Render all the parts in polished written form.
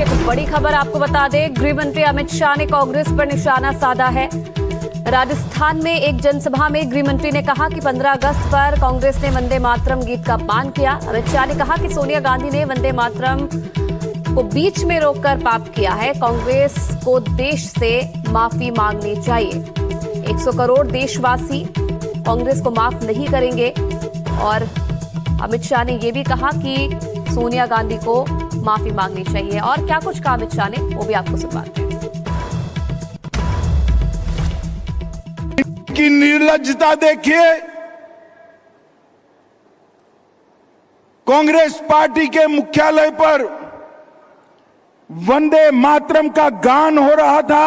एक बड़ी खबर आपको बता दें, गृह मंत्री अमित शाह ने कांग्रेस पर निशाना साधा है। राजस्थान में एक जनसभा में गृह मंत्री ने कहा कि 15 अगस्त पर कांग्रेस ने वंदे मातरम गीत का अपमान किया। अमित शाह ने कहा कि सोनिया गांधी ने वंदे मातरम को बीच में रोककर पाप किया है। कांग्रेस को देश से माफी मांगनी चाहिए। 100 करोड़ देशवासी कांग्रेस को माफ नहीं करेंगे। और अमित शाह ने यह भी कहा कि सोनिया गांधी को माफी मांगनी चाहिए। और क्या कुछ कहा अमित शाह ने, वो भी आपको सुनवाते हैं। की निर्लज्जता देखिए, कांग्रेस पार्टी के मुख्यालय पर वंदे मातरम का गान हो रहा था।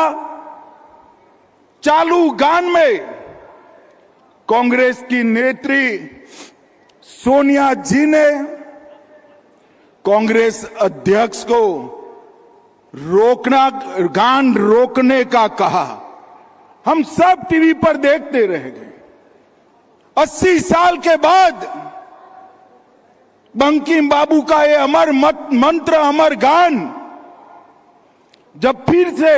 चालू गान में कांग्रेस की नेत्री सोनिया जी ने कांग्रेस अध्यक्ष को गान रोकने का कहा। हम सब टीवी पर देखते रह गए। 80 साल के बाद बंकिम बाबू का ये अमर मंत्र, अमर गान जब फिर से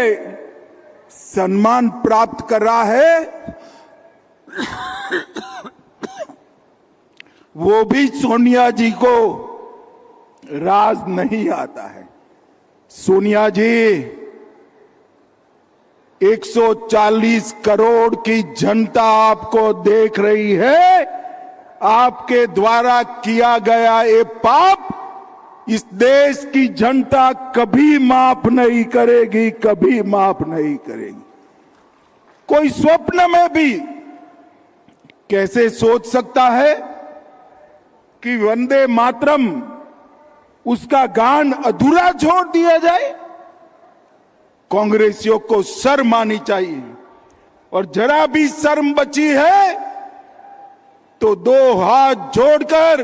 सम्मान प्राप्त कर रहा है, वो भी सोनिया जी को राज नहीं आता है। सोनिया जी, 140 करोड़ की जनता आपको देख रही है। आपके द्वारा किया गया ये पाप इस देश की जनता कभी माफ नहीं करेगी, कभी माफ नहीं करेगी। कोई स्वप्न में भी कैसे सोच सकता है कि वंदे मातरम उसका गान अधूरा छोड़ दिया जाए? कांग्रेसियों को शर्म आनी चाहिए। और जरा भी शर्म बची है तो 2 हाथ जोड़कर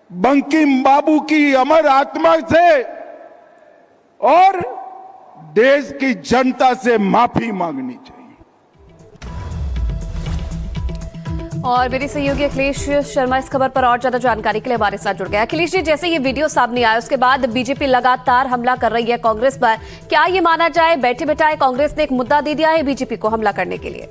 बंकिम बाबू की अमर आत्मा से और देश की जनता से माफी मांगनी चाहिए। और मेरे सहयोगी अखिलेश शर्मा इस खबर पर और ज्यादा जानकारी के लिए हमारे साथ जुड़ गया। अखिलेश जी, जैसे ये वीडियो सामने आया उसके बाद बीजेपी लगातार हमला कर रही है कांग्रेस पर। क्या ये माना जाए बैठे बैठाए कांग्रेस ने एक मुद्दा दे दिया है बीजेपी को हमला करने के लिए?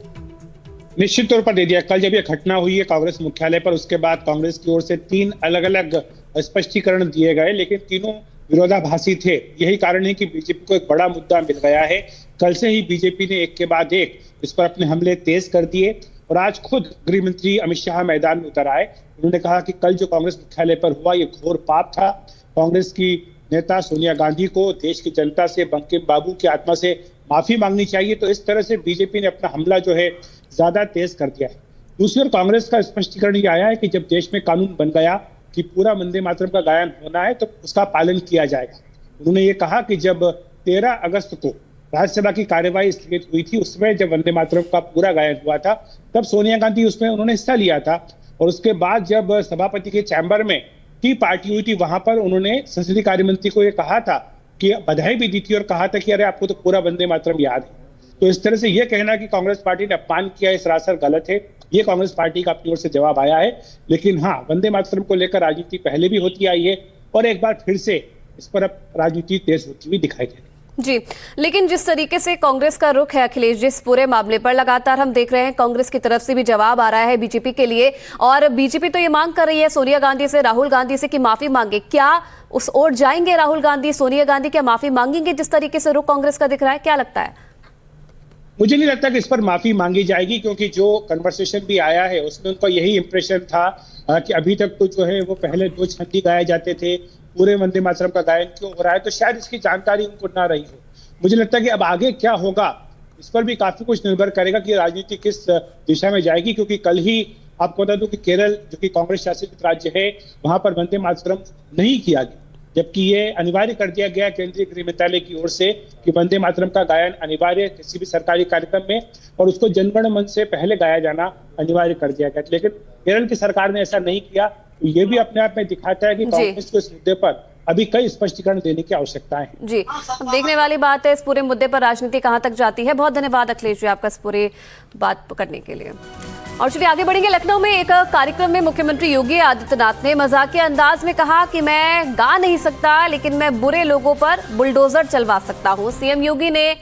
निश्चित तौर पर दे दिया। कल जब ये घटना हुई है कांग्रेस मुख्यालय पर, उसके बाद कांग्रेस की ओर से 3 अलग अलग स्पष्टीकरण दिए गए, लेकिन तीनों विरोधाभासी थे। यही कारण है कि बीजेपी को एक बड़ा मुद्दा मिल गया है। कल से ही बीजेपी ने एक के बाद एक इस पर अपने हमले तेज कर दिए और आज खुद गृह मंत्री अमित शाह मैदान में उतर आए। उन्होंने कहा कि कल जो कांग्रेस मुख्यालय पर हुआ ये घोर पाप था। कांग्रेस की नेता सोनिया गांधी को देश की जनता से, बंकिम बाबू की आत्मा से माफी मांगनी चाहिए। तो इस तरह से बीजेपी ने अपना हमला जो है ज्यादा तेज कर दिया है। दूसरी ओर कांग्रेस का स्पष्टीकरण ये आया है कि जब देश में कानून बन गया कि पूरा वंदे मातरम का गायन होना है तो उसका पालन किया जाएगा। उन्होंने ये कहा कि जब 13 अगस्त को राज्यसभा की कार्यवाही स्थगित हुई थी, उसमें जब वंदे मातरम का पूरा गायन हुआ था तब सोनिया गांधी उसमें उन्होंने हिस्सा लिया था। और उसके बाद जब सभापति के चैम्बर में टी पार्टी हुई थी, वहां पर उन्होंने संसदीय कार्य मंत्री को यह कहा था कि बधाई भी दी थी और कहा था कि अरे आपको तो पूरा वंदे मातरम याद है। तो इस तरह से यह कहना कि कांग्रेस पार्टी ने अपमान किया है सरासर गलत है। ये कांग्रेस पार्टी का अपनी ओर से जवाब आया है। लेकिन हाँ, वंदे मातरम को लेकर राजनीति पहले भी होती आई है और एक बार फिर से इस पर अब राजनीति तेज होती हुई दिखाई दे रही है। जी, लेकिन जिस तरीके से कांग्रेस का रुख है अखिलेश जी इस पूरे मामले पर, लगातार हम देख रहे हैं कांग्रेस की तरफ से भी जवाब आ रहा है बीजेपी के लिए। और बीजेपी तो ये मांग कर रही है सोनिया गांधी से, राहुल गांधी से कि माफी मांगे। क्या उस ओर जाएंगे राहुल गांधी, सोनिया गांधी क्या माफी मांगेंगे? जिस तरीके से रुख कांग्रेस का दिख रहा है, क्या लगता है? मुझे नहीं लगता कि इस पर माफी मांगी जाएगी, क्योंकि जो कन्वर्सेशन भी आया है उसमें उनका यही इंप्रेशन था कि अभी तक तो जो है वो पहले 2 छंदी गाए जाते थे, पूरे वंदे मातरम का गायन क्यों हो रहा है, तो शायद इसकी जानकारी उनको ना रही हो। मुझे लगता है कि अब आगे क्या होगा इस पर भी काफी कुछ निर्भर करेगा कि राजनीति किस दिशा में जाएगी। क्योंकि कल ही आपको बता दूं कि केरल, जो कि कांग्रेस शासित राज्य है, वहां पर वंदे मातरम नहीं किया गया, जबकि ये अनिवार्य कर दिया गया केंद्रीय गृह मंत्रालय की ओर से कि वंदे मातरम का गायन अनिवार्य किसी भी सरकारी कार्यक्रम में, और उसको जनगण मन से पहले गाया जाना अनिवार्य कर दिया गया। लेकिन केरल की सरकार ने ऐसा नहीं किया। तो ये भी अपने आप में दिखाता है कि कांग्रेस को इस मुद्दे पर अभी कई स्पष्टीकरण देने की आवश्यकता है। जी, अब देखने वाली बात है इस पूरे मुद्दे पर राजनीति कहां तक जाती है। बहुत धन्यवाद अखिलेश जी आपका इस पूरी बात करने के लिए। और चलिए आगे बढ़ेंगे। लखनऊ में एक कार्यक्रम में मुख्यमंत्री योगी आदित्यनाथ ने मजाकिया अंदाज में कहा कि मैं गा नहीं सकता, लेकिन मैं बुरे लोगों पर बुलडोजर चलवा सकता हूं। सीएम योगी ने